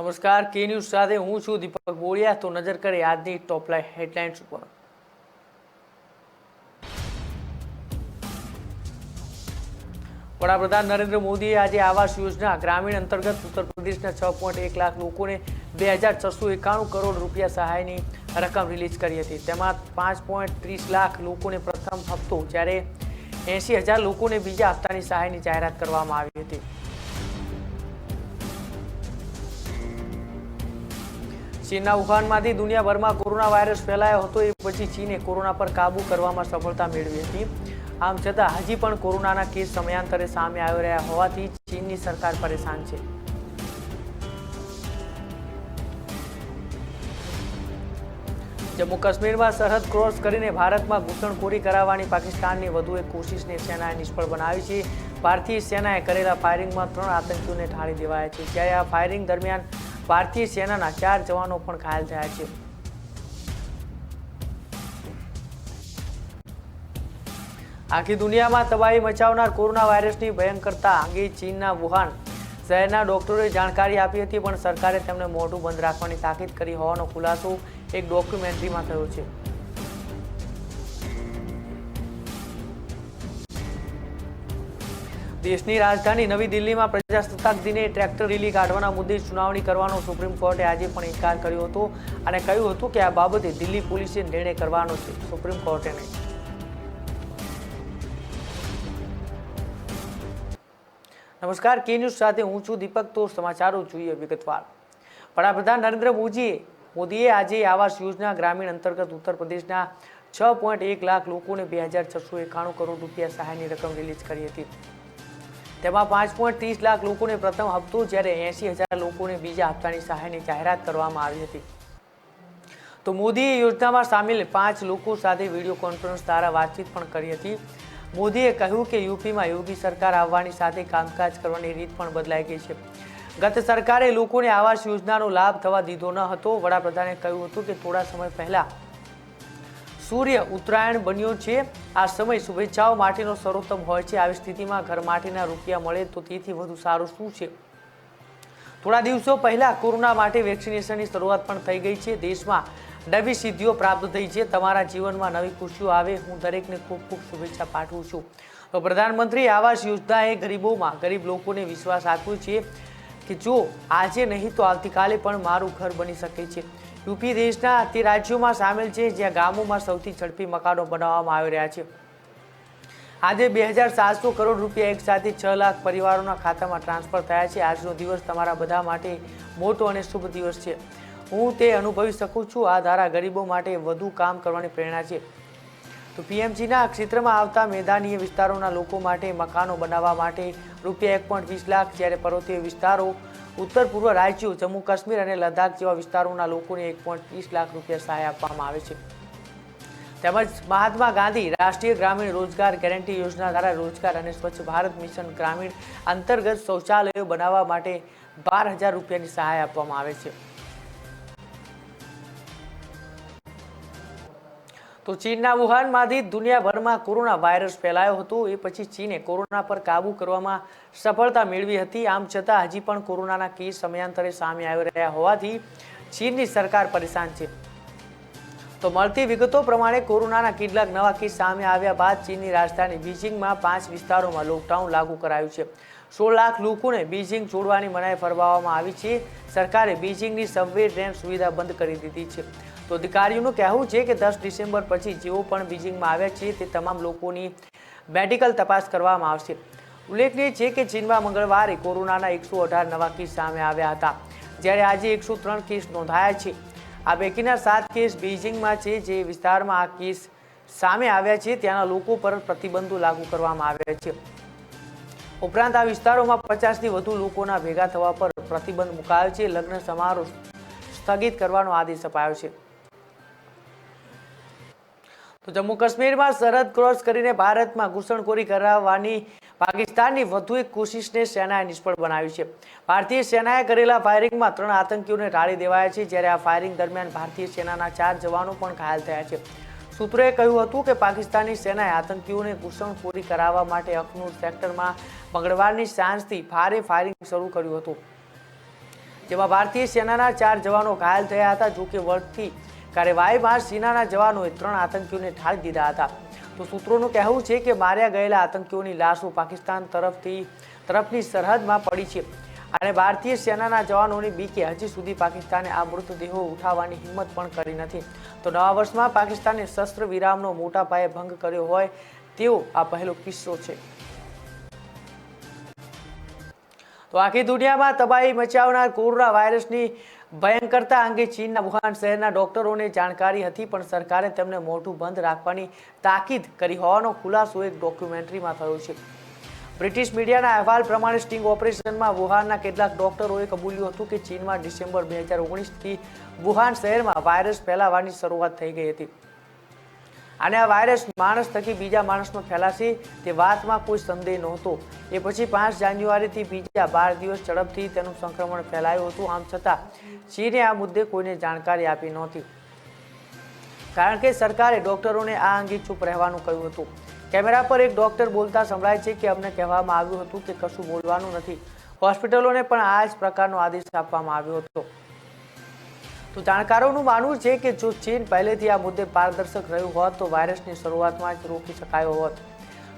નમસ્કાર કે ન્યૂઝ સાથે હું છું દીપક બોળિયા। તો નજર કરીએ આજની ટોપ હેડલાઇન્સ ઉપર। વડાપ્રધાન નરેન્દ્ર મોદીએ આજે આવાસ યોજના ગ્રામીણ અંતર્ગત ઉત્તર પ્રદેશના 6.1 લાખ લોકોને 2691 કરોડ રૂપિયા સહાયની રકમ રિલીઝ કરી હતી। તેમાં 5.30 લાખ લોકોને પ્રથમ હપ્તો જ્યારે 80,000 લોકોને બીજા હપ્તાની સહાયની જાહેરાત કરવામાં આવી હતી। ચીનના વુહાનમાંથી દુનિયાભરમાં કોરોના વાયરસ ફેલાયો હતો એ પછી ચીને કોરોના પર કાબૂ કરવામાં સફળતા મેળવી હતી। આમ છતાં હજી પણ કોરોનાના કેસ સમયાંતરે સામે આવી રહ્યા હોવાથી ચીનની સરકાર પરેશાન છે। જમ્મુ કાશ્મીરમાં સરહદ ક્રોસ કરીને ભારતમાં ઘૂસણખોરી કરાવવાની પાકિસ્તાનની વધુ એક કોશિશને સેનાએ નિષ્ફળ બનાવી છે। ભારતીય સેનાએ કરેલા ફાયરિંગમાં 3 આતંકીઓને ઠાળી દેવાયા છે, જ્યારે આ ફાયરિંગ દરમિયાન ભારતીય સેનાના 4 જવાનો પણ ઘાયલ થયા છે। આખી દુનિયામાં તબાહી મચાવનાર કોરોના વાયરસની ભયંકરતા અંગે ચીનના વુહાન શહેરના ડોક્ટરોએ જાણકારી આપી હતી, પણ સરકારે તેમને મોઢું બંધ રાખવાની તાકીદ કરી હોવાનો ખુલાસો એક ડોક્યુમેન્ટરીમાં થયો છે। દેશની રાજધાની નવી દિલ્હીમાં પ્રજાસત્તાક દિને ટ્રેક્ટર રેલી કાઢવાના મુદ્દે સુનાવણી કરવાનો સુપ્રીમ કોર્ટે આજે પણ ઇનકાર કર્યો હતો અને કહ્યું હતું કે આ બાબતે દિલ્હી પોલીસે નિર્ણય કરવાનો છે, સુપ્રીમ કોર્ટે નહીં। નમસ્કાર, કે ન્યૂઝ સાથે હું છું દીપક। તો સમાચારો જોઈએ વિગતવાર। વડાપ્રધાન નરેન્દ્ર મોદીએ આજે આવાસ યોજના ગ્રામીણ અંતર્ગત ઉત્તર પ્રદેશના 6.1 લાખ લોકોને 2691 કરોડ રૂપિયા સહાયની રકમ રિલીઝ કરી હતી। તેમાં 5.30 લાખ લોકોને પ્રથમ હપ્તો જ્યારે 80,000 લોકોને બીજા હપ્તાની સહાયની જાહેરાત કરવામાં આવી હતી। તો મોદીએ યોજનામાં સામેલ 5 લોકો સાથે વિડીયો કોન્ફરન્સ દ્વારા વાતચીત પણ કરી હતી। મોદીએ કહ્યું કે યુપીમાં યોગી સરકાર આવવાની સાથે કામકાજ કરવાની રીત પણ બદલાઈ ગઈ છે। ગત સરકારે લોકોને આવાસ યોજનાનો લાભ થવા દીધો ન હતો। વડાપ્રધાને કહ્યું હતું કે થોડા સમય પહેલા સૂર્ય ઉત્તરાયણ બન્યો છે। આ સમય શુભેચ્છાઓ માટેનો સર્વોત્તમ હોય છે। આવી સ્થિતિમાં ઘર માટેના રૂપિયા મળે તો તેથી વધુ સારું શું છે। થોડા દિવસો પહેલા કોરોના માટે વેક્સિનેશનની શરૂઆત પણ થઈ ગઈ છે। દેશમાં નવી સિદ્ધિઓ પ્રાપ્ત થઈ છે। તમારા જીવનમાં નવી ખુશીઓ આવે, હું દરેકને ખૂબ ખૂબ શુભેચ્છા પાઠવું છું। તો પ્રધાનમંત્રી આવાસ યોજનાએ ગરીબ લોકોને વિશ્વાસ આપ્યો છે કે જો આજે નહીં તો આવતીકાલે પણ મારું ઘર બની શકે છે। યુપી દેશના તે રાજ્યોમાં સામેલ છે જ્યાં ગામોમાં સૌથી ઝડપી મકાનો બનાવવામાં આવી રહ્યા છે। આજે 2700 કરોડ રૂપિયા એક સાથે 6 લાખ પરિવારોના ખાતામાં ટ્રાન્સફર થયા છે। આજનો દિવસ તમારા બધા માટે મોટો અને શુભ દિવસ છે। હું તે અનુભવી શકું છું। આ ધારા ગરીબો માટે વધુ કામ કરવાની પ્રેરણા છે। તો પીએમજીના ક્ષેત્રમાં આવતા મેદાનીય વિસ્તારોના લોકો માટે મકાનો બનાવવા માટે રૂપિયા 1.20 લાખ, જ્યારે પર્વતીય વિસ્તારો, ઉત્તર પૂર્વ રાજ્યો, જમ્મુ કાશ્મીર અને લદ્દાખ જેવા વિસ્તારોના લોકોને 1.30 લાખ રૂપિયા સહાય આપવામાં આવે છે। તેમજ મહાત્મા ગાંધી રાષ્ટ્રીય ગ્રામીણ રોજગાર ગેરંટી યોજના દ્વારા રોજગાર અને સ્વચ્છ ભારત મિશન ગ્રામીણ અંતર્ગત શૌચાલયો બનાવવા માટે 12,000 રૂપિયાની સહાય આપવામાં આવે છે। તો ચીનના વુહાનમાંથી દુનિયાભરમાં કોરોના વાયરસ ફેલાયો હતો એ પછી ચીને કોરોના પર કાબૂ કરવામાં સફળતા મેળવી હતી। આમ છતાં હજી પણ કોરોનાના કેસ સમયાંતરે સામે આવી રહ્યા હોવાથી ચીનની સરકાર પરેશાન છે। તો મળતી વિગતો પ્રમાણે કોરોનાના કેટલાક નવા કેસ સામે આવ્યા બાદ ચીનની રાજધાની બીજિંગમાં 5 વિસ્તારોમાં લોકડાઉન લાગુ કરાયું છે। 16 લાખ લોકોને બીજિંગ છોડવાની મનાઈ ફરમાવવામાં આવી છે। સરકારે બીજિંગની સબવે ટ્રેન સુવિધા બંધ કરી દીધી છે। તો અધિકારીઓનું કહેવું છે કે 10 ડિસેમ્બર પછી જેઓ પણ બીજિંગમાં આવ્યા છે તે તમામ લોકોની મેડિકલ તપાસ કરવામાં આવશે। ઉલ્લેખનીય છે કે ચીનમાં મંગળવારે કોરોનાના 118 નવા કેસ સામે આવ્યા હતા, જ્યારે આજે 103 કેસ નોંધાયા છે। આ પૈકીના 7 કેસ બીજિંગમાં છે। જે વિસ્તારમાં આ કેસ સામે આવ્યા છે ત્યાંના લોકો પર પ્રતિબંધો લાગુ કરવામાં આવ્યા છે। ઉપરાંત આ વિસ્તારોમાં 50થી વધુ લોકોના ભેગા થવા પર પ્રતિબંધ મુકાયો છે। લગ્ન સમારોહ સ્થગિત કરવાનો આદેશ અપાયો છે। તો જમ્મુ કાશ્મીરમાં સરહદ ક્રોસ કરીને ભારતમાં ઘૂસણખોરી કરાવવાની પાકિસ્તાનની વધુ એક કોશિશને સેનાએ નિષ્ફળ બનાવી છે। ભારતીય સેનાએ કરેલા ફાયરિંગમાં 3 આતંકીઓને ટાળી દેવાયા છે, જ્યારે આ ફાયરિંગ દરમિયાન ભારતીય સેનાના 4 જવાનો પણ ઘાયલ થયા છે। સૂત્રોએ કહ્યું હતું કે પાકિસ્તાની સેનાએ આતંકીઓને ઘૂસણખોરી કરાવવા માટે અખનૂર સેક્ટરમાં મંગળવારની સાંજથી ભારે ફાયરિંગ શરૂ કર્યું હતું, જેમાં ભારતીય સેનાના 4 જવાનો ઘાયલ થયા હતા। જો કે વળતી કાર્યવાહીમાં સેનાના જવાનોએ 3 આતંકીઓને ઠારી દીધા હતા। તો સૂત્રોનું કહેવું છે કે માર્યા ગયેલા આતંકીઓની લાશો પાકિસ્તાન તરફની સરહદમાં પડી છે અને ભારતીય સેનાના જવાનોની બીકે હજી સુધી પાકિસ્તાને આ મૃતદેહો ઉઠાવવાની હિંમત પણ કરી નથી। તો નવા વર્ષમાં પાકિસ્તાને શસ્ત્ર વિરામનો મોટા પાયે ભંગ કર્યો હોય તેવો આ પહેલો કિસ્સો છે। તો આખી દુનિયામાં તબાહી મચાવનાર કોરોના વાયરસની ભયંકરતા અંગે ચીનના વુહાન શહેરના ડોક્ટરોને જાણકારી હતી, પણ સરકારે તેમને મોઢું બંધ રાખવાની તાકીદ કરી હોવાનો ખુલાસો એક ડોક્યુમેન્ટરીમાં થયો છે। બ્રિટિશ મીડિયાના અહેવાલ પ્રમાણે સ્ટિંગ ઓપરેશનમાં વુહાનના કેટલાક ડોક્ટરોએ કબૂલ્યું હતું કે ચીનમાં ડિસેમ્બર 2019થી વુહાન શહેરમાં વાયરસ ફેલાવાની શરૂઆત થઈ ગઈ હતી અને આ વાયરસ માણસ થકી બીજા માણસમાં ફેલાશે તે વાતમાં કોઈ સંદેહ નહોતો। એ પછી 5 જાન્યુઆરીથી બીજા 12 દિવસ ઝડપથી તેનું સંક્રમણ ફેલાયું હતું। આમ છતાં ચીને આ મુદ્દે કોઈને જાણકારી આપી નહોતી, કારણ કે સરકારે ડોક્ટરોને આ અંગે ચૂપ રહેવાનું કહ્યું હતું। કેમેરા પર એક ડોક્ટર બોલતા સંભળાય છે કે અમને કહેવામાં આવ્યું હતું કે કશું બોલવાનું નથી। હોસ્પિટલોને પણ આ જ પ્રકારનો આદેશ આપવામાં આવ્યો હતો। તો જાણકારોનું માનવું છે કે જો ચીન પહેલેથી આ મુદ્દે પારદર્શક રહ્યું હોત તો વાયરસની શરૂઆતમાં જ રોકી શકાયો હોત,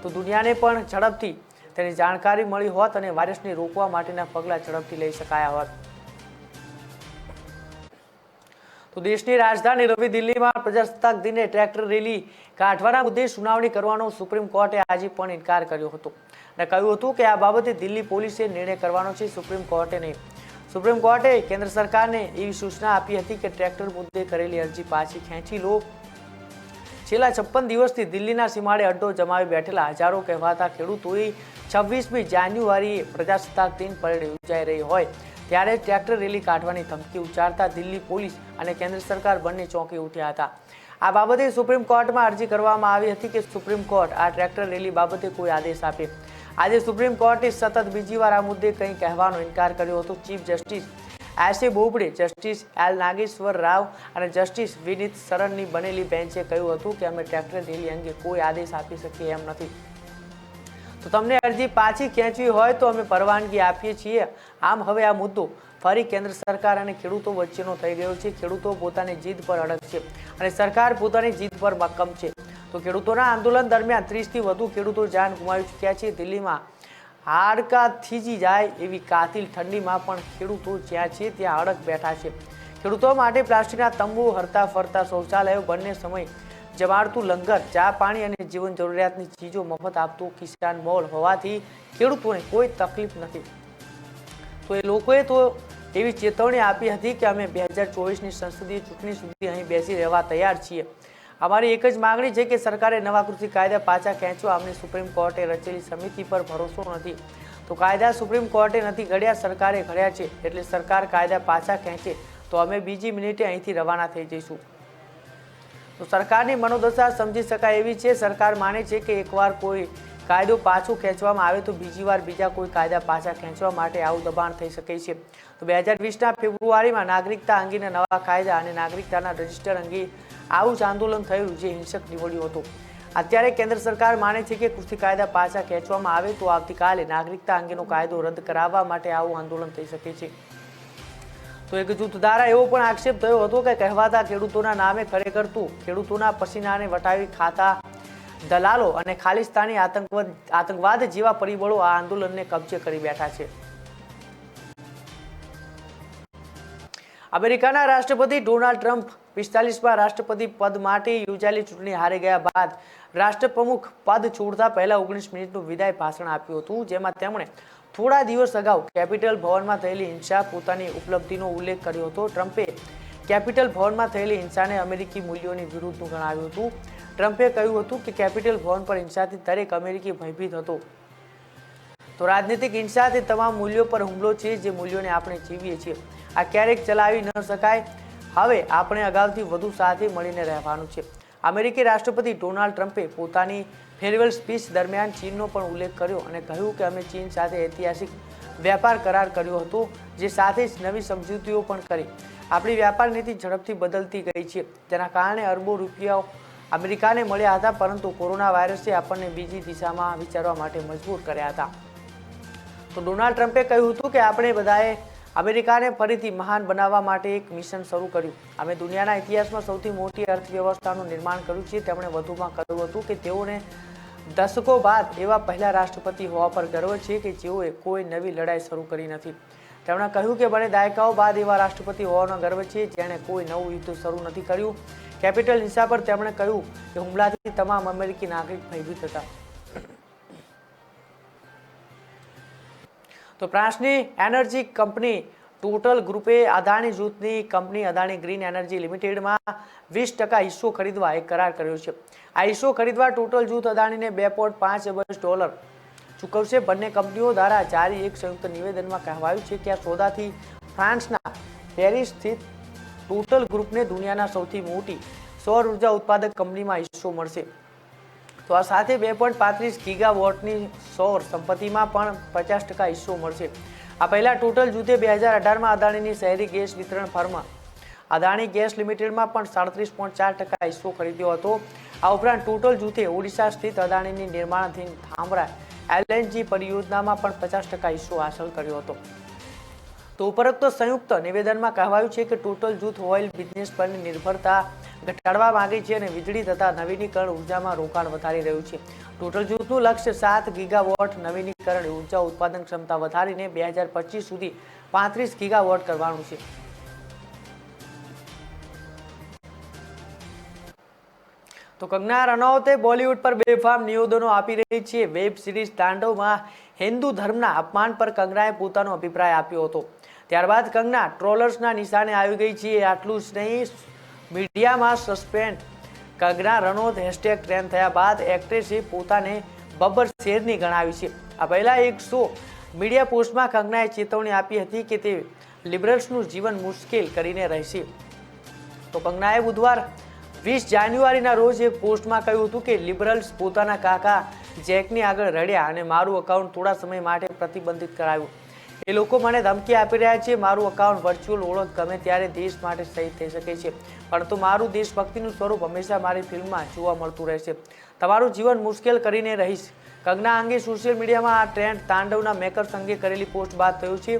તો દુનિયાને પણ ઝડપથી તેની જાણકારી મળી હોત અને વાયરસને રોકવા માટેના પગલાં ઝડપથી લઈ શકાયા હોત। તો દેશની રાજધાની નવી દિલ્હીમાં પ્રજાસત્તાક દિને ટ્રેક્ટર રેલી કાઢવાના મુદ્દે સુનાવણી કરવાનો સુપ્રીમ કોર્ટે આજે પણ ઇનકાર કર્યો હતો અને કહ્યું હતું કે આ બાબતે દિલ્હી પોલીસે નિર્ણય કરવાનો છે, સુપ્રીમ કોર્ટે નહીં। સુપ્રીમ કોર્ટે કેન્દ્ર સરકારને એવી સૂચના આપી હતી કે ટ્રેક્ટર મુદ્દે કરેલી અરજી પાછી ખેંચી લો। છેલ્લા 56 દિવસથી દિલ્હીના સીમાડે અડ્ડો જમાવી બેઠેલા હજારો કહેવાતા ખેડૂતોએ 26મી જાન્યુઆરીએ પ્રજાસત્તાક દિન પરેડ યોજાઈ રહી હોય ત્યારે ટ્રેક્ટર રેલી કાઢવાની ધમકી ઉચ્ચારતા દિલ્હી પોલીસ અને કેન્દ્ર સરકાર બંને ચોંકી ઉઠ્યા હતા। આ બાબતે સુપ્રીમ કોર્ટમાં અરજી કરવામાં આવી હતી કે સુપ્રીમ કોર્ટ આ ટ્રેક્ટર રેલી બાબતે કોઈ આદેશ આપે। આજે સુપ્રીમ કોર્ટે સતત બીજી વાર આ મુદ્દે કંઈ કહેવાનો ઇનકાર કર્યો હતો। Chief justice S A. Bobde, justice L Nageswara Rao અને જસ્ટિસ વિનીત સરનની બનેલી બેન્ચે કહ્યું હતું કે અમે ટ્રેક્ટર રેલી અંગે કોઈ આદેશ આપી શકીએ એમ નથી। તો તમને અરજી પાછી ખેંચવી હોય તો અમે પરવાનગી આપીએ છીએ। આમ હવે આ મુદ્દો ફરી કેન્દ્ર સરકાર અને ખેડૂતો વચ્ચેનો થઈ ગયો છે। ખેડૂતો પોતાની જીદ પર અડગ છે અને સરકાર પોતાની જીદ પર મક્કમ છે। તો ખેડૂતોના આંદોલન દરમિયાન 30થી વધુ ખેડૂતો જાન ગુમાવી ચૂક્યા છે। દિલ્હીમાં હાડકા થીજી જાય એવી કાતિલ ઠંડીમાં પણ ખેડૂતો જ્યાં છે ત્યાં અડગ બેઠા છે। ખેડૂતો માટે પ્લાસ્ટિકના તંબુ, હરતા ફરતા શૌચાલયો, બંને સમય જમાડતું લંગર, ચા પાણી અને જીવન જરૂરિયાતની ચીજો મફત આપતું કિસાન મોલ હોવાથી ખેડૂતોને કોઈ તકલીફ નથી। તો એ લોકોએ તો એવી ચેતવણી આપી હતી કે અમે 2024ની સંસદીય ચૂંટણી સુધી અહીં બેસી રહેવા તૈયાર છીએ। અમારી એક જ માંગણી છે કે સરકારે નવા કૃષિ કાયદા પાછા ખેંચવા। અમને સુપ્રીમ કોર્ટે રચેલી સમિતિ પર ભરોસો નથી। તો કાયદા સુપ્રીમ કોર્ટે નથી ઘડ્યા, સરકારે ઘડ્યા છે, એટલે સરકાર કાયદા પાછા ખેંચે તો અમે બીજી મિનિટે અહીંથી રવાના થઈ જઈશું। તો સરકારની મનોદશા સમજી શકાય એવી છે। સરકાર માને છે કે એકવાર કોઈ કાયદો પાછો ખેંચવામાં આવે તો બીજી વાર બીજા કોઈ કાયદા પાછા ખેંચવા માટે આવું દબાણ થઈ શકે છે। તો 2020ના ફેબ્રુઆરીમાં નાગરિકતા અંગેના નવા કાયદા અને નાગરિકતાના રજિસ્ટર અંગે આવું જ આંદોલન થયું જે હિંસક નીવડ્યું હતું। અત્યારે કેન્દ્ર સરકાર માને છે કે કૃષિ કાયદા પાછા ખેંચવામાં આવે તો આવતીકાલે નાગરિકતા અંગેનો કાયદો રદ કરાવવા માટે આવું આંદોલન થઈ શકે છે। તો એક જૂથ દ્વારા એવો પણ આક્ષેપ થયો હતો કે કહેવાતા ખેડૂતોના નામે ખરેખર તો ખેડૂતોના પસીનાને વટાવી ખાતા દલાલો અને ખાલિસ્તાની આતંકવાદ જેવા પરિબળો આ આંદોલનને કબજે કરી બેઠા છે। અમેરિકાના રાષ્ટ્રપતિ ડોનાલ્ડ ટ્રમ્પ 45મા રાષ્ટ્રપતિ પદ માટે યોજાયેલી ચૂંટણી હારી ગયા બાદ રાષ્ટ્રપ્રમુખ પદ છોડતા પહેલા 19 મિનિટનું વિદાય ભાષણ આપ્યું હતું, જેમાં તેમણે થોડા દિવસ અગાઉ કેપિટલ ભવનમાં થયેલી હિંસા પોતાની ઉપલબ્ધિનો ઉલ્લેખ કર્યો હતો। ટ્રમ્પે કેપિટલ ભવનમાં થયેલી હિંસાને અમેરિકી મૂલ્યોની વિરુદ્ધનું ગણાવ્યું હતું। ટ્રમ્પે કહ્યું હતું કે કેપિટલ ભવન પર હિંસાથી દરેક અમેરિકી ભયભીત હતો। તો રાજનીતિક હિંસા તે તમામ મૂલ્યો પર હુમલો છે જે મૂલ્યોને આપણે જીવીએ છીએ। આ ક્યારેક ચલાવી ન શકાય। હવે આપણે અગાઉથી વધુ સાથે મળીને રહેવાનું છે। અમેરિકી રાષ્ટ્રપતિ ડોનાલ્ડ ટ્રમ્પે પોતાની ફેરવેલ સ્પીચ દરમિયાન ચીનનો પણ ઉલ્લેખ કર્યો અને કહ્યું કે અમે ચીન સાથે ઐતિહાસિક વેપાર કરાર કર્યો હતો, જે સાથે જ નવી સમજૂતીઓ પણ કરી। આપણી વ્યાપાર નીતિ ઝડપથી બદલતી ગઈ છે, તેના કારણે અરબો રૂપિયાઓ અમેરિકાને મળ્યા હતા, પરંતુ કોરોના વાયરસે આપણને બીજી દિશામાં વિચારવા માટે મજબૂર કર્યા હતા। તો ડોનાલ્ડ ટ્રમ્પે કહ્યું હતું કે આપણે બધાએ અમેરિકાને ફરીથી મહાન બનાવવા માટે એક મિશન શરૂ કર્યું. અમે દુનિયાના ઇતિહાસમાં સૌથી મોટી અર્થવ્યવસ્થાનું નિર્માણ કર્યું છે. તેમણે વધુમાં કહ્યું હતું કે તેઓને દશકો બાદ એવા પહેલા રાષ્ટ્રપતિ હોવા પર ગર્વ છે કે જેઓએ કોઈ નવી લડાઈ શરૂ કરી નથી. તેમણે કહ્યું કે મને દાયકાઓ બાદ એવા રાષ્ટ્રપતિ હોવાનો ગર્વ છે જેણે કોઈ નવું યુદ્ધ શરૂ નથી કર્યું. કેપિટલ હિલ્સા પર તેમણે કહ્યું કે હુમલાથી તમામ અમેરિકી નાગરિક ભયભીત હતા. તો ફ્રાન્સની એનર્જી કંપની ટોટલ ગ્રુપે અદાણી જૂથની કંપની અદાણી ગ્રીન એનર્જી લિમિટેડમાં 20% હિસ્સો ખરીદવા એક કરાર કર્યો છે. આ હિસ્સો ખરીદવા ટોટલ જૂથ અદાણીને $2.5 અબજ ચૂકવશે. બંને કંપનીઓ દ્વારા જારી એક સંયુક્ત નિવેદનમાં કહેવાયું છે કે આ સોદાથી ફ્રાન્સના પેરિસ સ્થિત ટોટલ ગ્રુપને દુનિયાના સૌથી મોટી સૌર ઉર્જા ઉત્પાદક કંપનીમાં હિસ્સો મળશે. તો આ સાથે 2.35 ગીગાવોટની સૌર સંપત્તિમાં પણ 50% હિસ્સો મળશે. આ પહેલા ટોટલ જૂથે 2018માં અદાણીની શહેરી ગેસ વિતરણ ફર્મ અદાણી ગેસ લિમિટેડમાં પણ 37.4% હિસ્સો ખરીદ્યો હતો. આ ઉપરાંત ટોટલ જૂથે ઓડિશા સ્થિત અદાણીની નિર્માણાધીન થાંભલા LNG પરિયોજનામાં પણ 50% હિસ્સો હાંસલ કર્યો હતો. તો ઉપરોક્ત સંયુક્ત નિવેદનમાં કહેવાયું છે કે ટોટલ જૂથ ઓઇલ બિઝનેસ પરની નિર્ભરતા ઘટાડવા માંગે છે અને વીજળી તથા નવીનીકરણ ઉર્જામાં રોકાણ વધારી રહ્યું છે. ટોટલ જૂથનું લક્ષ્ય 7 ગીગાવોટ નવીનીકરણ ઉર્જા ઉત્પાદન ક્ષમતા વધારીને 2025 સુધી 35 ગીગાવોટ કરવાનું છે. તો કંગના રનૌતે બોલિવૂડ પર બેફામ નિવેદનો આપી રહી છે. વેબ સિરીઝ તાંડવમાં હિન્દુ ધર્મના અપમાન પર કંગનાએ પોતાનો અભિપ્રાય આપ્યો હતો. ત્યારબાદ કંગના ટ્રોલર્સના નિશાને આવી ગઈ છે. આટલું જ નહીં, મીડિયામાં suspend Kangana Ranaut hashtag trend થયા બાદ એક્ટ્રેસે પોતાને બબ્બર શેરની ગણાવી છે. આ પહેલા એક શો મીડિયા પોસ્ટમાં કંગનાએ ચેતવણી આપી હતી કે તે લિબરલ્સનું જીવન મુશ્કેલ કરીને રહેશે. તો કંગનાએ બુધવાર 20 જાન્યુઆરીના રોજ એક પોસ્ટમાં કહ્યું હતું કે લિબરલ્સ પોતાના કાકા જેકની આગળ રડ્યા અને મારું અકાઉન્ટ થોડા સમય માટે પ્રતિબંધિત કરાવ્યું. એ લોકો મને ધમકી આપી રહ્યા છે. મારું અકાઉન્ટ વર્ચ્યુઅલ ઓળખ ગમે ત્યારે દેશ માટે શહીદ થઈ શકે છે, પરંતુ મારું દેશભક્તિનું સ્વરૂપ હંમેશા મારી ફિલ્મમાં જોવા મળતું રહેશે. તમારું જીવન મુશ્કેલ કરીને રહીશ. કંગના અંગે સોશિયલ મીડિયામાં આ ટ્રેન્ડ તાંડવના મેકર્સ અંગે કરેલી પોસ્ટ બાદ થયું છે.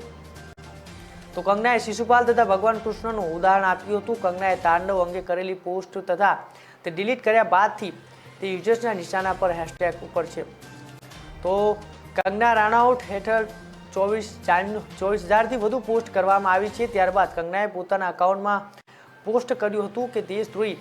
તો કંગનાએ શિશુપાલ તથા ભગવાન કૃષ્ણનું ઉદાહરણ આપ્યું હતું. કંગનાએ તાંડવ અંગે કરેલી પોસ્ટ તથા તે ડિલીટ કર્યા બાદથી તે યુઝર્સના નિશાના પર હેશટેગ ઉપર છે. તો કંગના રનૌત હેઠળ 24,000થી વધુ પોસ્ટ કરવામાં આવી છે. ત્યારબાદ કંગનાએ પોતાના અકાઉન્ટમાં પોસ્ટ કર્યું હતું કે દેશદ્રોહી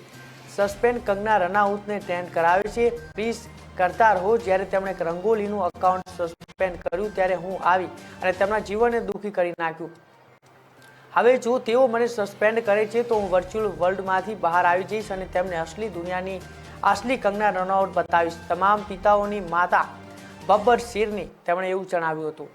સસ્પેન્ડ કંગના રનૌતને ટ્રેન્ડ કરાવે છે. પ્લીઝ કરતા રહો. જ્યારે તેમણે રંગોલીનું અકાઉન્ટ સસ્પેન્ડ કર્યું ત્યારે હું આવી અને તેમના જીવનને દુઃખી કરી નાખ્યું. હવે જો તેઓ મને સસ્પેન્ડ કરે છે તો હું વર્ચ્યુઅલ વર્લ્ડમાંથી બહાર આવી જઈશ અને તેમને દુનિયાની અસલી કંગના રનૌત બતાવીશ. તમામ પિતાઓની માતા બબ્બર શેરની તેમણે એવું જણાવ્યું હતું.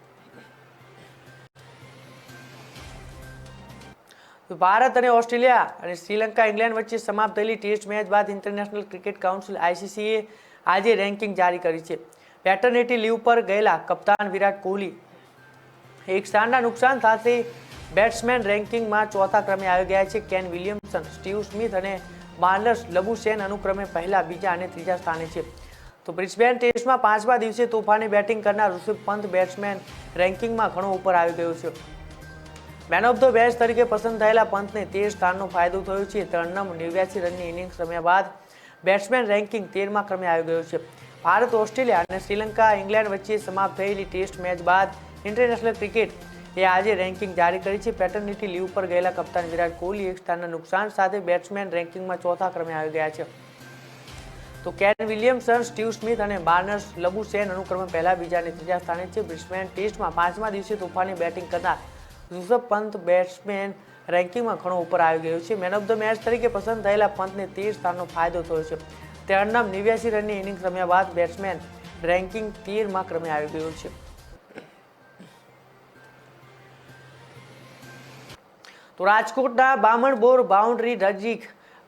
ભારત અને ઓસ્ટ્રેલિયા અને શ્રીલંકા ઇંગ્લેન્ડ વચ્ચે સમાપ્ત થયેલી ટેસ્ટ મેચ બાદ ઇન્ટરનેશનલ ક્રિકેટ કાઉન્સિલ ICCએ આજે રેન્કિંગ જારી કરી છે. પેટર્નિટી લીવ પર ગયેલા કપ્તાન વિરાટ કોહલી એક સ્થાનના નુકસાન સાથે બેટ્સમેન રેન્કિંગમાં ચોથા ક્રમે આવી ગયા છે. કેન વિલિયમસન, સ્ટીવ સ્મિથ અને માર્નસ લબુશેન અનુક્રમે પહેલા, બીજા અને ત્રીજા સ્થાને છે. તો બ્રિસ્બેન ટેસ્ટમાં 5મા દિવસે તોફાની બેટિંગ કરનાર ઋષભ પંત બેટ્સમેન રેન્કિંગમાં ઘણો ઉપર આવી ગયો છે. મેન ઓફ ધ મેચ તરીકે પસંદ થયેલા પંતને 13 સ્થાનનો ફાયદો થયો છે. 89 રનની ઇનિંગ્સ રમ્યા બાદ બેટ્સમેન રેન્કિંગ 13મા ક્રમે આવી ગયો છે. ભારત, ઓસ્ટ્રેલિયા અને શ્રીલંકા ઇંગ્લેન્ડ વચ્ચે સમાપ્ત થયેલી ટેસ્ટ મેચ બાદ ઇન્ટરનેશનલ ક્રિકેટ એ આજે રેન્કિંગ જારી કરી છે. પેટર્નિટી લીવ પર ગયેલા કપ્તાન વિરાટ કોહલી એક સ્થાનના નુકસાન સાથે બેટ્સમેન રેન્કિંગમાં ચોથા ક્રમે આવી ગયા છે. તો કેન વિલિયમસન, સ્ટીવ સ્મિથ અને માર્નસ લબુશેન અનુક્રમે પહેલા, બીજા અને ત્રીજા સ્થાને છે. બ્રિસ્બેન ટેસ્ટમાં 5મા દિવસે તોફાની બેટિંગ કરનાર ઋષભ પંત બેટ્સમેન રેન્કિંગમાં ઘણો ઉપર આવી ગયો છે. મેન ઓફ ધ મેચ તરીકે પસંદ થયેલા પંતને 13 સ્થાનનો ફાયદો થયો છે. તે 89 રનની ઇનિંગ્સ રમ્યા બાદ બેટ્સમેન રેન્કિંગ 13મા ક્રમે આવી ગયો છે. તો રાજકોટના બામણબોર બાઉન્ડ્રી નજીક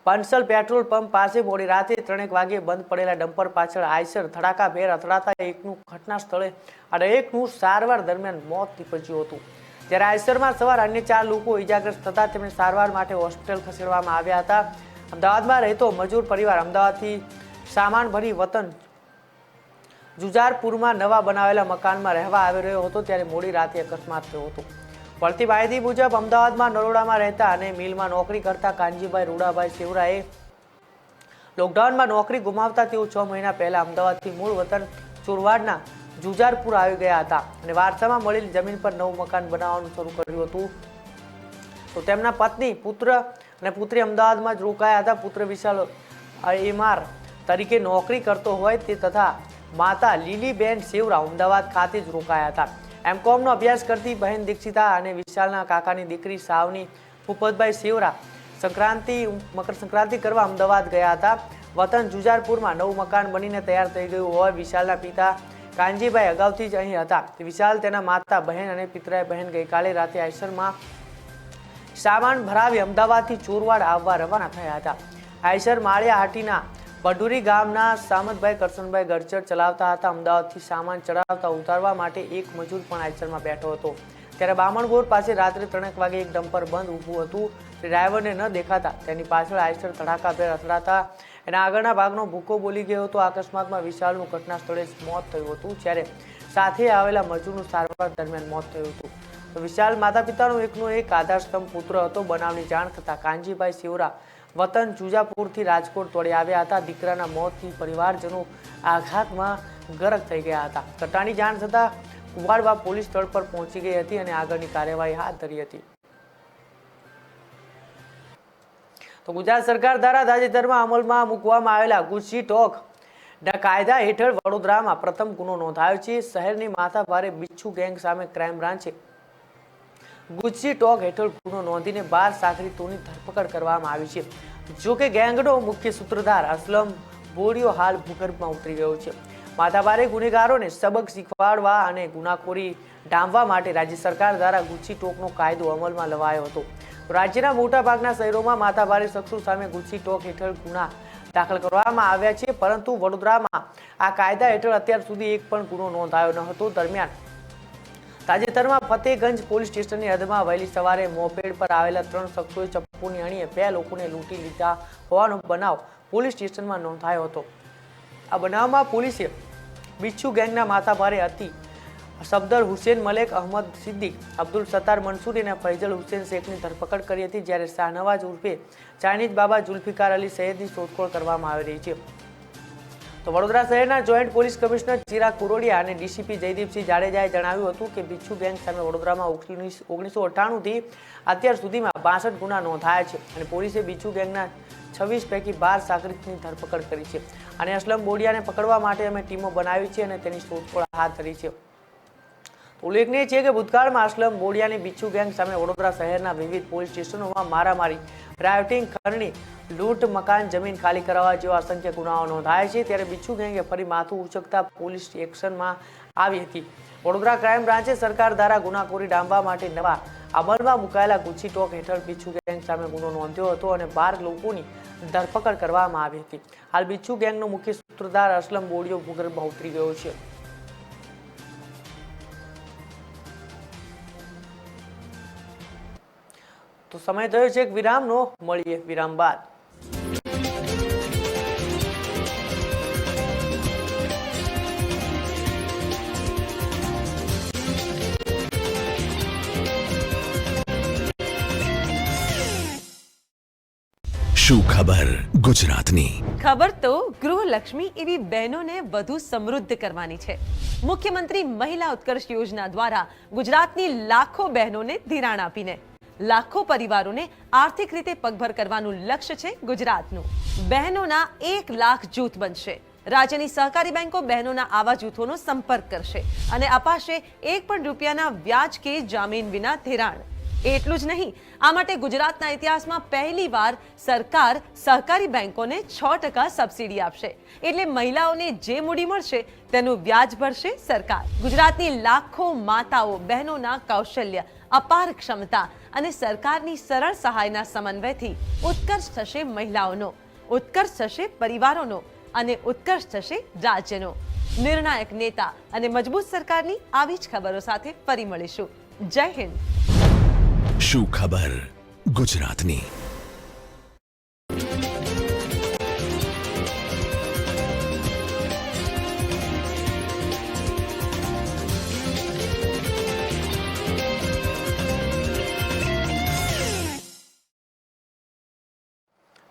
પંસલ પેટ્રોલ પંપ પાસે મોડી રાતે 3 વાગે બંધ પડેલા ડમ્પર પાછળ આઈસર ધડાકાભેર અથડાતા એકનું ઘટના સ્થળે અને એકનું સારવાર દરમિયાન મોત નીપજ્યું હતું. જ્યારે આઈસરમાં સવાર અન્ય 4 લોકો ઇજાગ્રસ્ત થતા તેમને સારવાર માટે હોસ્પિટલ ખસેડવામાં આવ્યા હતા. અમદાવાદમાં રહેતો મજૂર પરિવાર અમદાવાદથી સામાન ભરી વતન જુજારપુરમાં નવા બનાવેલા મકાનમાં રહેવા આવી રહ્યો હતો ત્યારે મોડી રાતે અકસ્માત થયો હતો. મળતી માહિતી મુજબ અમદાવાદમાં નરોડામાં રહેતા અને મિલમાં નોકરી કરતા કાનજીભાઈ રૂડાભાઈ સેવરાએ લોકડાઉનમાં નોકરી ગુમાવતા તેઓ 6 મહિના પહેલા અમદાવાદથી મૂળ વતન ચોરવાડના જુજારપુર આવી ગયા હતા અને વારસામાં મળેલી જમીન પર નવું મકાન બનાવવાનું શરૂ કર્યું હતું. તો તેમના પત્ની, પુત્ર અને પુત્રી અમદાવાદમાં જ રોકાયા હતા. પુત્ર વિશાલ એમઆર તરીકે નોકરી કરતો હોય તે તથા માતા લીલીબેન સેવરા અમદાવાદ ખાતે જ રોકાયા હતા. એમકોમનો અભ્યાસ કરતી બહેન દીક્ષિતા અને વિશાલના કાકાની દીકરી સાવની ભૂપતભાઈ સેવરા મકર સંક્રાંતિ કરવા અમદાવાદ ગયા હતા. વતન જુજારપુરમાં નવું મકાન બનીને તૈયાર થઈ ગયું હોય. વિશાલના પિતા કાનજીભાઈ અગાઉથી જ અહીં હતા. વિશાલ, તેના માતા, બહેન અને પિતરાઈ બહેન ગઈકાલે રાતે આઈસરમાં સામાન ભરાવી અમદાવાદથી ચોરવાડ આવવા રવાના થયા હતા. આઈસર માળિયા હાટીના પડુરી ગામના સામતભાઈ કરશનભાઈ ગરચર ચલાવતા હતા. અમદાવાદથી સામાન ચડાવતા ઉતારવા માટે એક મજૂર પણ આઈસરમાં બેઠો હતો. ત્યારે બામણગોર પાસે રાત્રે 3 વાગે એક ડમ્પર બંધ ઊભું હતું. ડ્રાઈવરને ન દેખાતા તેની પાછળ આઈસર ધડાકાભેર અથડાતા એના આગળના ભાગનો ભૂકો બોલી ગયો હતો. અકસ્માતમાં વિશાલનું ઘટના સ્થળે જ મોત થયું હતું, જ્યારે સાથે આવેલા મજૂરનું સારવાર દરમિયાન મોત થયું હતું. તો વિશાલ માતા પિતાનો એકનો એક આધારસ્તંભ પુત્ર હતો. બનાવની જાણ થતાં કાનજીભાઈ સેવરા વતન જુજાપુરથી રાજકોટ દોડી આવ્યા હતા. દીકરાના મોતથી પરિવારજનો આઘાતમાં ગરક થઈ ગયા હતા. ઘટનાની જાણ થતાં કુવાડવા પોલીસ સ્થળ પર પહોંચી ગઈ હતી અને આગળની કાર્યવાહી હાથ ધરી હતી. તો ગુજરાત સરકાર દ્વારા તાજેતરમાં અમલમાં મૂકવામાં આવેલા ગુજસી ટોકના કાયદા હેઠળ વડોદરામાં પ્રથમ ગુનો નોંધાયો છે. શહેરની માથાભારે બિચ્છુ ગેંગ સામે ક્રાઇમ બ્રાન્ચે ગુજસી ટોક હેઠળ ગુનો નોંધીને 12 સાગરીતોની ધરપકડ કરવામાં આવી છે. જોકે ગેંગનો મુખ્ય સૂત્રધાર અસલમ બોડિયો હાલ ભૂગર્ભમાં ઉતરી ગયો છે. માથાભારે ગુનેગારોને સબક શીખવાડવા અને ગુનાખોરી ડામવા માટે રાજ્ય સરકાર દ્વારા ગુજસી ટોકનો કાયદો અમલમાં લવાયો હતો. રાજ્યના મોટાભાગના શહેરોમાં માથાભારે શખ્સો સામે ગુજસી ટોક હેઠળ ગુના દાખલ કરવામાં આવ્યા છે, પરંતુ વડોદરામાં આ કાયદા હેઠળ અત્યાર સુધી એક પણ ગુનો નોંધાયો ન હતો. દરમિયાન તાજેતરમાં ફતેગંજ પોલીસ સ્ટેશનની હદમાં વહેલી સવારે મોપેડ પર આવેલા 3 શખ્સોએ ચપ્પુની અણીએ 2 લોકોને લૂંટી લીધા હોવાનો બનાવ પોલીસ સ્ટેશનમાં નોંધાયો હતો. આ બનાવમાં પોલીસે બિચ્છુ ગેંગના માથાભારે હતી સફદર હુસેન, મલેક અહમદ સિદ્દીક, અબ્દુલ સત્તાર મંસૂરી અને ફૈઝલ હુસેન શેખની ધરપકડ કરી હતી. જ્યારે શાહનવાજ ઉર્ફે ચાઇનીઝ બાબા જુલ્ફિકાર અલી સૈયદની શોધખોળ કરવામાં આવી રહી છે. તો વડોદરા શહેરના જોઈન્ટ પોલીસ કમિશનર ચિરાગ કુરોડિયા અને ડીસીપી જયદીપસિંહ જાડેજાએ જણાવ્યું હતું કે બિચ્છુ ગેંગ સામે વડોદરામાં 1998થી અત્યાર સુધીમાં 62 ગુના નોંધાયા છે અને પોલીસે બિચ્છુ ગેંગના 26 પૈકી 12 સાગરીતની ધરપકડ કરી છે. અને અસલમ બોડિયાને પકડવા માટે અમે ટીમો બનાવી છે અને તેની શોધખોળ હાથ ધરી છે. ઉલ્લેખનીય છે કે ભૂતકાળમાં અસલમ બોડિયાની બિચ્છુ ગેંગ સામે વડોદરા શહેરના વિવિધ પોલીસ સ્ટેશનોમાં મારામારી, રાયોટિંગ, ખંડણી, લૂંટ, મકાન, જમીન ખાલી કરાવવા જેવા અસંખ્ય ગુનાઓ નોંધાયા છે. ત્યારે બિચ્છુ ગેંગે ફરી માથું ઉચકતા પોલીસ એક્શનમાં આવી હતી. વડોદરા ક્રાઇમ બ્રાન્ચે સરકાર દ્વારા ગુનાખોરી ડામવા માટે નવા અમલમાં મુકાયેલા ગુજસી ટોક હેઠળ બિચ્છુ ગેંગ સામે ગુનો નોંધ્યો હતો અને 12 લોકોની ધરપકડ કરવામાં આવી હતી. હાલ બિચ્છુ ગેંગનો મુખ્ય સૂત્રધાર અસલમ બોડિયો ભૂગર્ભમાં ઉતરી ગયો છે. તો સમય થયો છે એક વિરામનો. મળીએ વિરામ બાદ. શું ખબર ગુજરાતની? ખબર તો ગૃહલક્ષ્મી એવી બહેનોને વધુ સમૃદ્ધ કરવાની છે. મુખ્યમંત્રી મહિલા ઉત્કર્ષ યોજના દ્વારા ગુજરાતની લાખો બહેનોને ધિરાણ આપીને લાખો પરિવારોને આર્થિક રીતે પગભર કરવાનું લક્ષ્ય છે ગુજરાતનું. બહેનોના 1 લાખ જૂથ બનશે. રાજ્યની સહકારી બેંકો બહેનોના આવા જૂથોનો સંપર્ક કરશે અને અપાશે 1 પણ રૂપિયાના વ્યાજ કે જામીન વિના ધિરાણ. એટલું જ નહીં, આ માટે ગુજરાતના ઇતિહાસમાં પહેલીવાર સરકાર સહકારી બેંકોને 6% સબસિડી આપશે. એટલે મહિલાઓને જે મૂડી મળશે તેનું વ્યાજ ભરશે સરકાર. ગુજરાતની લાખો માતાઓ બહેનોના કૌશલ્ય, અપાર ક્ષમતા અને સરકારની સરળ સહાયના સમન્વયથી ઉત્કર્ષ થશે મહિલાઓનો, ઉત્કર્ષ થશે પરિવારોનો અને ઉત્કર્ષ થશે રાજ્યનો. નિર્ણાયક નેતા અને મજબૂત સરકારની આવી જ ખબરો સાથે ફરી મળીશું. જય હિન્દ. શું ખબર ગુજરાતની?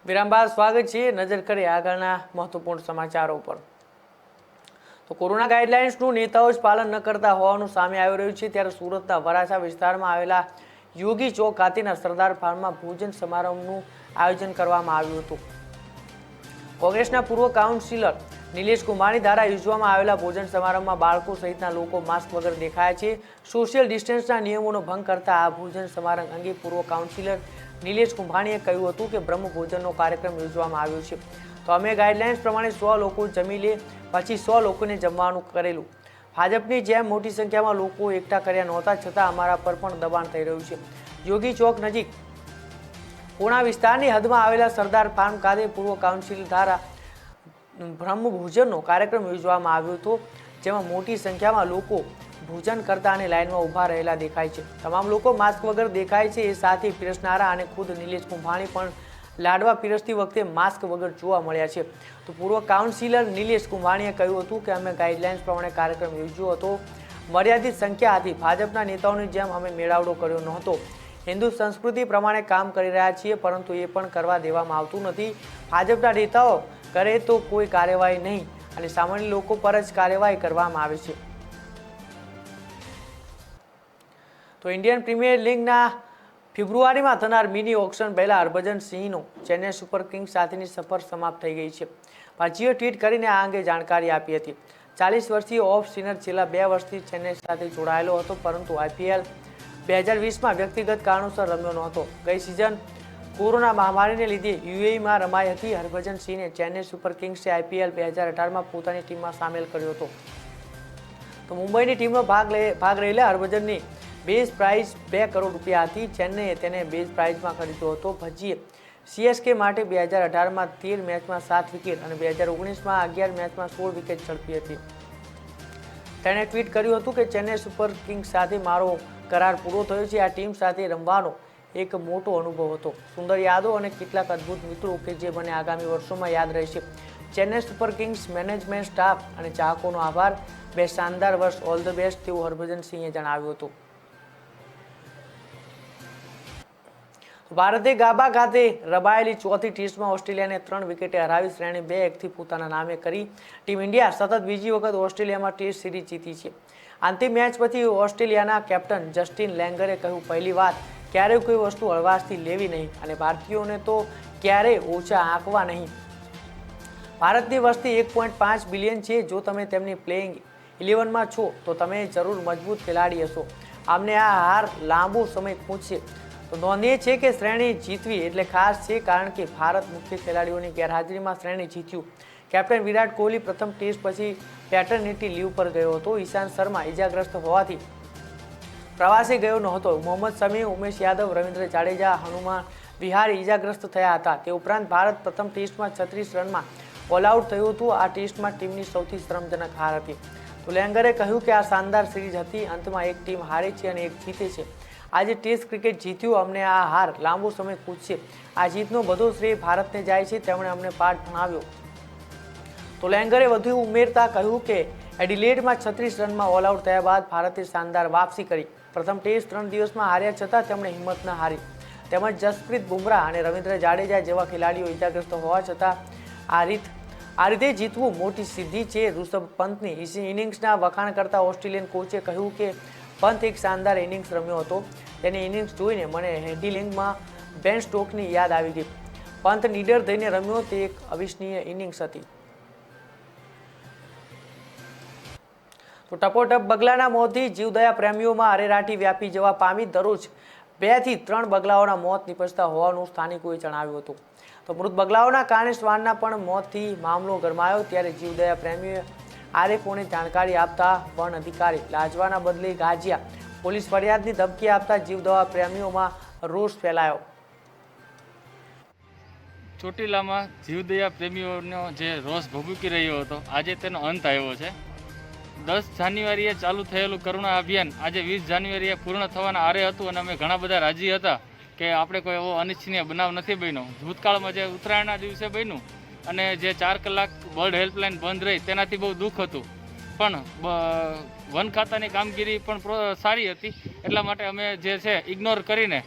વિરામ બાદ સ્વાગત છે. નજર કરીએ આગળના મહત્વપૂર્ણ સમાચારો પર. તો કોરોના ગાઈડલાઇન્સનું નેતાઓ જ પાલન ન કરતા હોવાનું સામે આવી રહ્યું છે. ત્યારે સુરતના વરાછા વિસ્તારમાં આવેલા યોગી ચોક ખાતેના સરદાર ફાર્મમાં ભોજન સમારંભનું આયોજન કરવામાં આવ્યું હતું. કોંગ્રેસના પૂર્વ કાઉન્સિલર નિલેશ કુંભાણી દ્વારા યોજવામાં આવેલા ભોજન સમારંભમાં બાળકો સહિતના લોકો માસ્ક વગર દેખાયા છે. સોશિયલ ડિસ્ટન્સના નિયમોનો ભંગ કરતા આ ભોજન સમારંભ અંગે પૂર્વ કાઉન્સિલર નિલેશ કુંભાણીએ કહ્યું હતું કે બ્રહ્મ ભોજનનો કાર્યક્રમ યોજવામાં આવ્યો છે, તો અમે ગાઈડલાઇન્સ પ્રમાણે 100 લોકો જમી લે પછી 100 લોકોને જમવાનું કરેલું. ભાજપની જેમ મોટી સંખ્યામાં લોકો એકઠા કર્યા નહોતા, છતાં અમારા પર પણ દબાણ થઈ રહ્યું છે. યોગી ચોક નજીક પૂણા વિસ્તારની હદમાં આવેલા સરદાર ફાર્મ ખાતે પૂર્વ કાઉન્સિલ દ્વારા બ્રહ્મ ભોજનનો કાર્યક્રમ યોજવામાં આવ્યો હતો, જેમાં મોટી સંખ્યામાં લોકો ભોજન કરતા અને લાઇનમાં ઊભા રહેલા દેખાય છે. તમામ લોકો માસ્ક વગર દેખાય છે. એ સાથે પીરસનારા અને ખુદ નિલેશ કુંભાણી પણ લાડવા પીરસતી વખતે માસ્ક વગર જોવા મળ્યા છે. તો પૂર્વ કાઉન્સિલર નિલેશ કુંભાણીએ કહ્યું હતું કે અમે ગાઈડલાઇન્સ પ્રમાણે કાર્યક્રમ યોજ્યો હતો. મર્યાદિત સંખ્યા હતી. ભાજપના નેતાઓની જેમ અમે મેળાવડો કર્યો નહોતો. હિન્દુ સંસ્કૃતિ પ્રમાણે કામ કરી રહ્યા છીએ, પરંતુ એ પણ કરવા દેવામાં આવતું નથી. ભાજપના નેતાઓ કરે તો કોઈ કાર્યવાહી નહીં અને સામાન્ય લોકો પર જ કાર્યવાહી કરવામાં આવે છે. તો ઇન્ડિયન પ્રીમિયર લીગના ફેબ્રુઆરીમાં થનાર મિની ઓક્શન પહેલા હરભજન સિંહનો ચેન્નઈ સુપર કિંગ્સ સાથેની સફર સમાપ્ત થઈ ગઈ છે. પાજીએ ટ્વીટ કરીને આ અંગે જાણકારી આપી હતી. 40 વર્ષીય ઓફ સ્પિનર છેલ્લા 2 વર્ષથી ચેન્નઈ સાથે જોડાયેલો હતો, પરંતુ IPL 2020માં વ્યક્તિગત કારણોસર રમ્યો નહોતો. ગઈ સિઝન કોરોના મહામારીને લીધે UAEમાં રમાઈ હતી. હરભજન સિંહને ચેન્નઈ સુપર કિંગ્સે IPL 2018માં પોતાની ટીમમાં સામેલ કર્યો હતો. તો મુંબઈની ટીમનો ભાગ રહેલા હરભજનની બેઝ પ્રાઇઝ 2 કરોડ રૂપિયા હતી. ચેન્નઈએ તેને બેઝ પ્રાઇઝમાં ખરીદ્યો હતો. ભજીએ CSK માટે 2018માં 13 મેચમાં 7 વિકેટ અને 2019માં 11 મેચમાં 16 વિકેટ ઝડપી હતી. તેણે ટ્વીટ કર્યું હતું કે ચેન્નઈ સુપર કિંગ્સ સાથે મારો કરાર પૂરો થયો છે. આ ટીમ સાથે રમવાનો એક મોટો અનુભવ હતો. સુંદર યાદો અને કેટલાક અદ્ભુત મિત્રો કે જે મને આગામી વર્ષોમાં યાદ રહેશે. Chennai super Kings management staff અને ચાહકોનો આભાર. 2 શાનદાર વર્ષ, ઓલ ધ બેસ્ટ, તેવું હરભજન સિંહે જણાવ્યું હતું. ભારતે ગાબા ખાતે રમાયેલી ચોથી ટેસ્ટમાં ઓસ્ટ્રેલિયાને 3 વિકેટે હરાવી શ્રેણી 2-1થી પોતાના નામે કરી. ટીમ ઇન્ડિયા સતત બીજી વખત ઓસ્ટ્રેલિયામાં ટેસ્ટ સિરીઝ જીતી છે. અંતિમ મેચ પછી ઓસ્ટ્રેલિયાના કેપ્ટન જસ્ટિન લેંગરે કહ્યું, પહેલી વાત, ક્યારેય કોઈ વસ્તુ હળવાશથી લેવી નહીં અને ભારતીયોને તો ક્યારેય ઓછા આંકવા નહીં. ભારતની વસ્તી 1.5 બિલિયન છે. જો તમે તેમની પ્લેઇંગ 11માં છો તો તમે જરૂર મજબૂત ખેલાડી હશો. અમને આ હાર લાંબો સમય પૂછશે. તો નોંધનીય છે કે શ્રેણી જીતવી એટલે ખાસ છે, કારણ કે ભારત મુખ્ય ખેલાડીઓની ગેરહાજરીમાં શ્રેણી જીત્યું. કેપ્ટન વિરાટ કોહલી પ્રથમ ટેસ્ટ પછી પેટર્નિટી લીવ પર ગયો હતો. ઈશાંત શર્મા ઇજાગ્રસ્ત હોવાથી પ્રવાસે ગયો નહોતો. મોહમ્મદ શમી, ઉમેશ યાદવ, રવિન્દ્ર જાડેજા, હનુમાન વિહારી ઇજાગ્રસ્ત થયા હતા. તે ઉપરાંત ભારત પ્રથમ ટેસ્ટમાં 36 રનમાં ઓલ આઉટ થયું હતું. આ ટેસ્ટમાં ટીમની સૌથી શરમજનક હાર હતી. તો લેંગરે કહ્યું કે આ શાનદાર સિરીઝ હતી. અંતમાં એક ટીમ હારે છે અને એક જીતે છે. આજે ટેસ્ટ ક્રિકેટ જીત્યું. અમને આ હાર લાંબો સમય પૂછશે. આ જીતનો બધો શ્રેય ભારતને જાય છે. તેમણે અમને પાઠ ભણાવ્યો. તો લેંગરે વધુ ઉમેરતા કહ્યું કે એડિલેડમાં 36 રનમાં ઓલ આઉટ થયા બાદ ભારતે શાનદાર વાપસી કરી. પ્રથમ ટેસ્ટ 3 દિવસમાં હાર્યા છતાં તેમણે હિંમત ન હારી. તેમજ જસપ્રીત બુમરાહ અને રવિન્દ્ર જાડેજા જેવા ખેલાડીઓ ઇજાગ્રસ્ત હોવા છતાં આ રીતે જીતવું મોટી સિદ્ધિ છે. ઋષભ પંતની ઇનિંગ્સના વખાણ કરતા ઓસ્ટ્રેલિયન કોચે કહ્યું કે પંત એક શાનદાર ઇનિંગ્સ રમ્યો હતો. તેની ઇનિંગ્સ જોઈને મને હેન્ડલિંગમાં બેન સ્ટોકની યાદ આવી ગઈ. પંત નીડર થઈને રમ્યો. તે એક અવિશ્વસનીય ઇનિંગ્સ હતી. તો ટપોટપ બગલાના મોતથી જીવદયા પ્રેમીઓમાં અરેરાટી વ્યાપી જવા પામી. દરરોજ 2 થી 3 બગલાઓના મોત નિપજતા હોવાનું સ્થાનિકોએ જણાવ્યું હતું. તો મૃત બગલાઓના કારણે શ્વાનના પણ મોતથી મામલો ગરમાયો. ત્યારે જીવદયા પ્રેમીઓએ RFOને જાણકારી આપતા વન અધિકારી લાજવાના બદલે ગાજ્યા. પોલીસ ફરિયાદની ધમકી આપતા જીવદયા પ્રેમીઓમાં રોષ ફેલાયો. ચોટીલામાં જીવદયા પ્રેમીઓનો જે રોષ ભભૂકી રહ્યો હતો, આજે તેનો અંત આવ્યો છે. 10 જાન્યુઆરીએ ચાલુ થયેલું કરુણા અભિયાન આજે 20 જાન્યુઆરીએ પૂર્ણ થવાના આરે હતું અને અમે ઘણા બધા રાજી હતા કે આપણે કોઈ એવો અનિચ્છનીય બનાવ નથી બન્યો. ભૂતકાળમાં જે ઉત્તરાયણના દિવસે બન્યું અને જે 4 કલાક બર્ડ હેલ્પલાઇન બંધ રહી તેનાથી બહુ દુઃખ હતું, પણ વન ખાતાની કામગીરી પણ સારી હતી. એટલા માટે અમે જે છે ઇગ્નોર કરીને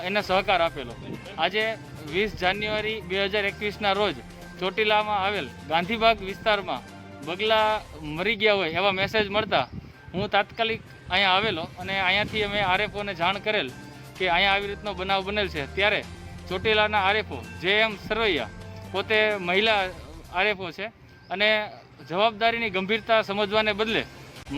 એને સહકાર આપેલો. આજે 20 જાન્યુઆરી 2021ના રોજ ચોટીલામાં આવેલ ગાંધીબાગ વિસ્તારમાં બગલા મરી ગયા હોય એવા મેસેજ મળતા હું તાત્કાલિક અહીંયા આવેલો અને અહીંયાથી અમે આરએફઓને જાણ કરેલ કે અહીંયા આવી રીતનો બનાવ બનેલ છે. ત્યારે ચોટીલાના આરએફઓ JM સરવૈયા પોતે મહિલા આરએફઓ છે અને જવાબદારીની ગંભીરતા સમજવાને બદલે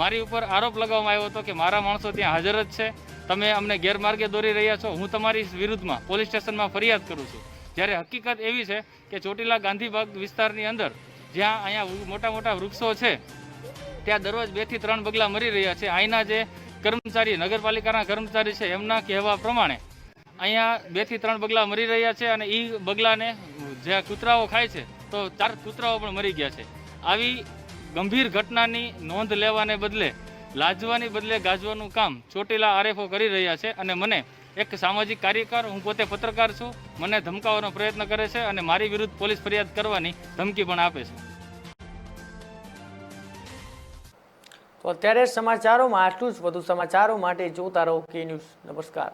મારી ઉપર આરોપ લગાવવામાં આવ્યો હતો કે મારા માણસો ત્યાં હાજર જ છે, તમે અમને ગેરમાર્ગે દોરી રહ્યા છો, હું તમારી વિરુદ્ધમાં પોલીસ સ્ટેશનમાં ફરિયાદ કરું છું. જ્યારે હકીકત એવી છે કે ચોટીલા ગાંધીબાગ વિસ્તારની અંદર જ્યાં અહીંયા મોટા મોટા વૃક્ષો છે ત્યાં દરરોજ 2 થી 3 બગલા મરી રહ્યા છે. અહીંના જે કર્મચારી નગરપાલિકાના કર્મચારી છે એમના કહેવા પ્રમાણે અહીંયા 2 થી 3 બગલા મરી રહ્યા છે અને એ બગલાને જે કૂતરાઓ ખાય છે તો 4 કૂતરાઓ પણ મરી ગયા છે. આવી ગંભીર ઘટનાની નોંધ લેવાને બદલે લાજવાની બદલે ગાજવાનું કામ ચોટીલા આરએફઓ કરી રહ્યા છે અને મને એક સામાજિક કાર્યકર, હું પોતે પત્રકાર છું, મને ધમકાવવાનો પ્રયત્ન કરે છે અને મારી વિરુદ્ધ પોલીસ ફરિયાદ કરવાની ધમકી પણ આપે છે. તો અત્યારે સમાચારોમાં આટલું જ. વધુ સમાચારો માટે જોતા રહો કે ન્યૂઝ. નમસ્કાર.